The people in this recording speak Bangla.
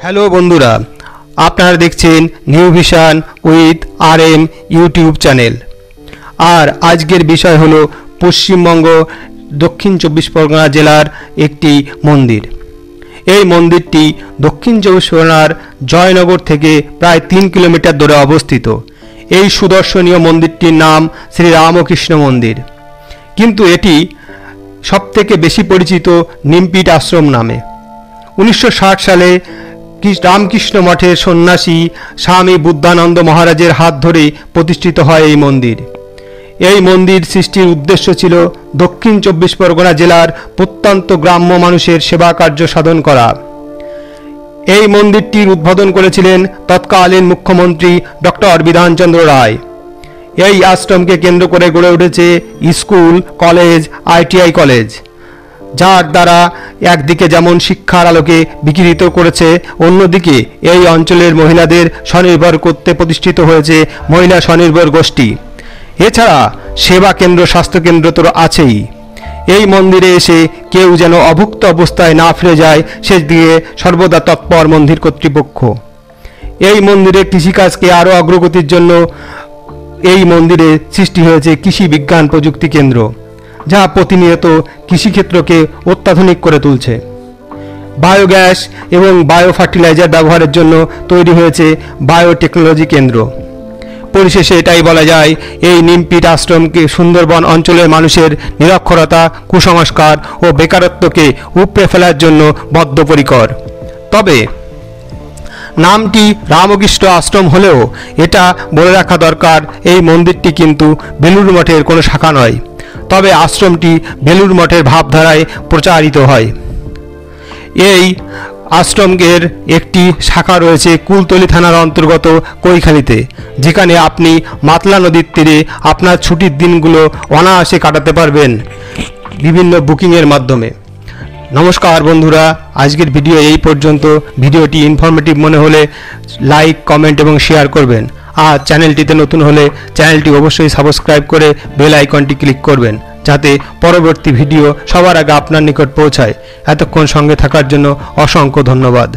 হ্যালো বন্ধুরা, আপনারা দেখছেন new vision with RM YouTube channel. আর আজকের বিষয় হলো পশ্চিমবঙ্গ দক্ষিণ 24 পরগনা জেলার একটি মন্দির। এই মন্দিরটি দক্ষিণ 24 পরগনার জয়নগর থেকে প্রায় 3 কিলোমিটার দূরে অবস্থিত। এই সুদর্শনীয় মন্দিরটির নাম শ্রী রামকৃষ্ণ মন্দির, কিন্তু এটি সবথেকে বেশি পরিচিত নিমপিট আশ্রম নামে। 1960 সালে রামকৃষ্ণ মঠের সন্ন্যাসী স্বামী বুদ্ধানন্দ মহারাজের হাত ধরে প্রতিষ্ঠিত হয় এই মন্দির। এই মন্দির সৃষ্টির উদ্দেশ্য ছিল দক্ষিণ 24 পরগনা জেলার প্রত্যন্ত গ্রাম্য মানুষের সেবা কার্য সাধন করা। এই মন্দিরটির উদ্বোধন করেছিলেন তৎকালীন মুখ্যমন্ত্রী ডক্টর বিধানচন্দ্র রায়। এই আশ্রমকে কেন্দ্র করে গড়ে উঠেছে স্কুল, কলেজ, ITI কলেজ, যার দ্বারা একদিকে যেমন শিক্ষার আলোকে বিকিরিত করেছে, অন্যদিকে এই অঞ্চলের মহিলাদের স্বনির্ভর করতে প্রতিষ্ঠিত হয়েছে মহিলা স্বনির্ভর গোষ্ঠী। এছাড়া সেবা কেন্দ্র, স্বাস্থ্যকেন্দ্র তো আছেই। এই মন্দিরে এসে কেউ যেন অভুক্ত অবস্থায় না ফিরে যায়, সেদিকে সর্বদা তৎপর মন্দির কর্তৃপক্ষ। এই মন্দিরে কৃষিকাজকে আরও অগ্রগতির জন্য এই মন্দিরে সৃষ্টি হয়েছে কৃষি বিজ্ঞান প্রযুক্তি কেন্দ্র, যা প্রতিনিয়ত কৃষিক্ষেত্রকে অত্যাধুনিক করে তুলছে। বায়োগ্যাস এবং বায়ো ফার্টিলাইজার ব্যবহারের জন্য তৈরি হয়েছে বায়োটেকনোলজি কেন্দ্র। পরিশেষে এটাই বলা যায়, এই নিমপিট আশ্রমকে সুন্দরবন অঞ্চলের মানুষের নিরক্ষরতা, কুসংস্কার ও বেকারত্বকে উপড়ে ফেলার জন্য বদ্ধপরিকর। তবে নামটি রামকৃষ্ণ আশ্রম হলেও এটা বলে রাখা দরকার, এই মন্দিরটি কিন্তু বেলুড় মঠের কোনো শাখা নয়, তবে আশ্রমটি বেলুড় মঠের ভাবধারায় প্রচারিত হয়। এই আশ্রমের একটি শাখা রয়েছে কুলতলি থানার অন্তর্গত কৈখালিতে, যেখানে আপনি মাতলা নদীর তীরে আপনার ছুটির দিনগুলো অনায়াসে কাটাতে পারবেন বিভিন্ন বুকিংয়ের মাধ্যমে। নমস্কার বন্ধুরা, আজকের ভিডিও এই পর্যন্ত। ভিডিওটি ইনফরমেটিভ মনে হলে লাইক, কমেন্ট এবং শেয়ার করবেন। আর চ্যানেলটিতে নতুন হলে চ্যানেলটি অবশ্যই সাবস্ক্রাইব করে বেল আইকনটি ক্লিক করবেন, যাতে পরবর্তী ভিডিও সবার আগে আপনার নিকট পৌঁছায়। এতক্ষণ সঙ্গে থাকার জন্য অসংখ্য ধন্যবাদ।